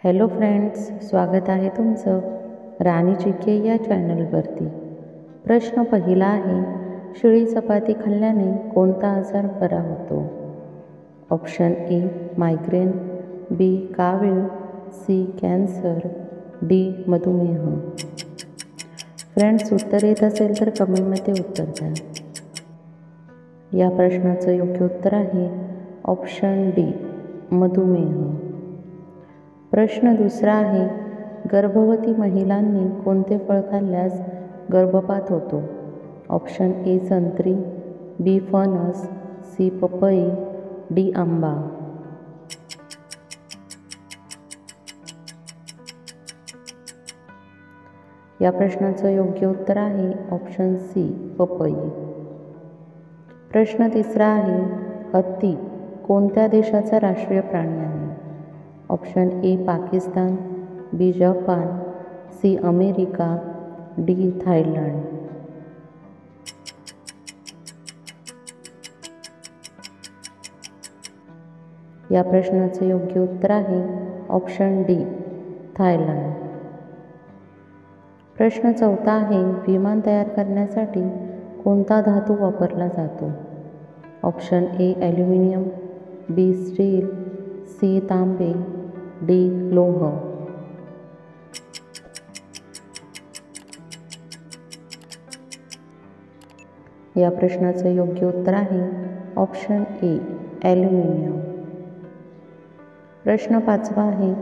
Hello friends, स्वागत आहे तुमचं राणी चिके या चॅनलवरती। प्रश्न पहिला आहे, शिळी चपाती खाल्ल्याने कोणता आजार बरा होतो? ऑप्शन ए मायग्रेन, बी कावीळ, सी कॅन्सर, डी मधुमेह। फ्रेंड्स, उत्तर येत असेल तर कमेंटमध्ये उत्तर द्या। या प्रश्नाचं योग्य उत्तर आहे ऑप्शन डी मधुमेह। प्रश्न दुसरा आहे, गर्भवती महिलांनी कोणते फळ खाल्ल्यास गर्भपात होतो? ऑप्शन ए संत्री, बी फणस, सी पपई, डी आंबा। या प्रश्नाचं योग्य उत्तर आहे ऑप्शन सी पपई। प्रश्न तिसरा आहे, हत्ती कोणत्या देशाचा राष्ट्रीय प्राणी आहे? Option A Pakistan, B Japan, C America, D Thailand. या प्रश्नाचे योग्य उत्तर आहे ऑप्शन डी थायलंड। प्रश्न चौथा आहे, विमान तयार करण्यासाठी कोणता धातू वापरला जातो? Option A aluminium, B steel, C तांबे, डी लोह। या प्रश्नाचं योग्य उत्तर आहे ऑप्शन ए ॲल्युमिनियम। प्रश्न पाचवा आहे,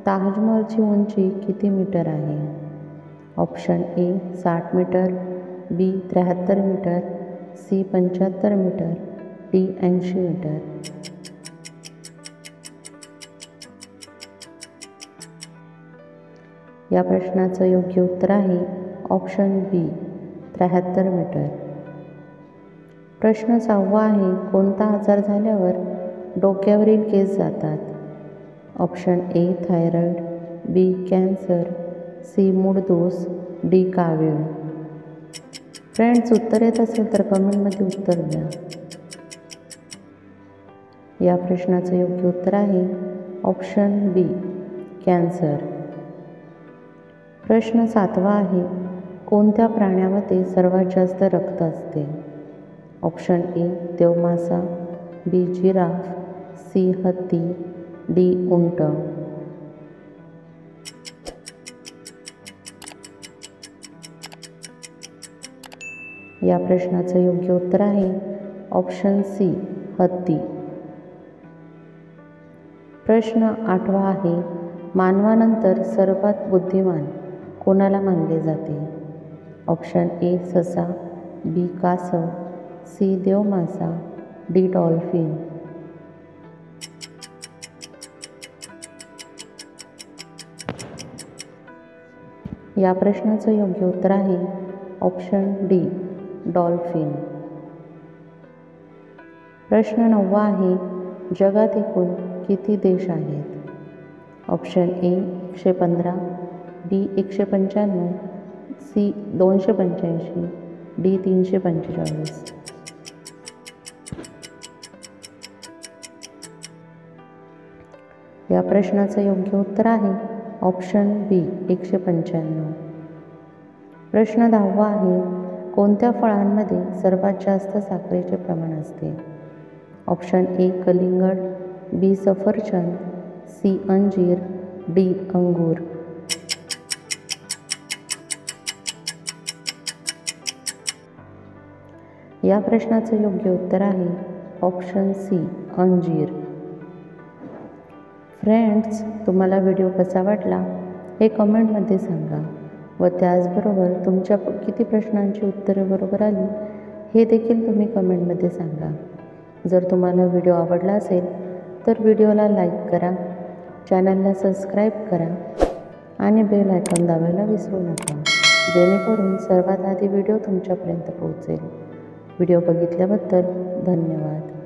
ताजमहलची उंची किती मीटर आहे? Option A 60 metre, B 73 metre, C 75 metre, D 80 metre. या प्रश्नाचं योग्य उत्तर आहे ऑप्शन बी 73 मीटर। प्रश्न सहावा आहे, कोणता आजार झाल्यावर डोक्यावरील केस जातात? Option A thyroid, B cancer, C मूळदोष, डी कावीळ। फ्रेंड्स, उत्तर येत असेल तर कमेंटमध्ये उत्तर द्या। या प्रश्नाचं योग्य उत्तर आहे ऑप्शन बी कॅन्सर। प्रश्न सातवा आहे, कोणत्या प्राण्यामध्ये सर्वात जास्त रक्त असते? ऑप्शन ए देवमासा, बी जिराफ, सी हत्ती, डी उंट। या प्रश्नाचं योग्य उत्तर आहे ऑप्शन सी हत्ती। प्रश्न आठवा आहे, मानवानंतर सर्वात बुद्धिमान कोणाला मानले जाते? ऑप्शन ए ससा, बी कासव, सी देवमासा, डी डॉल्फिन। या प्रश्नाचं योग्य उत्तर आहे ऑप्शन डी डॉल्फिन। प्रश्न नववा आहे, जगात एकूण किती देश आहेत? Option A 115, B 195, C 285, D 345। या प्रश्नाचं योग्य उत्तर आहे ऑप्शन बी 195। प्रश्न 10वा आहे, कोणत्या फळांमध्ये सर्वात जास्त साखरेचे प्रमाण असते? ऑप्शन ए कलिंगड, बी सफरचंद, सी अंजीर, डी अंगूर। या प्रश्नाचं योग्य उत्तर आहे ऑप्शन सी अंजीर। फ्रेंड्स, तुम्हाला व्हिडिओ कसा वाटला हे कमेंटमध्ये सांगा व त्याचबरोबर तुमच्या किती प्रश्नांची उत्तरे बरोबर आली हे देखील तुम्ही कमेंटमध्ये सांगा। जर तुम्हाला व्हिडिओ आवडला असेल तर व्हिडिओला लाईक करा, चॅनलला सबस्क्राईब करा आणि बेल आयकॉन दाबायला विसरू नका, जेणेकरून सर्वात आधी व्हिडिओ तुमच्यापर्यंत पोहोचेल। व्हिडिओ बघितल्याबद्दल धन्यवाद।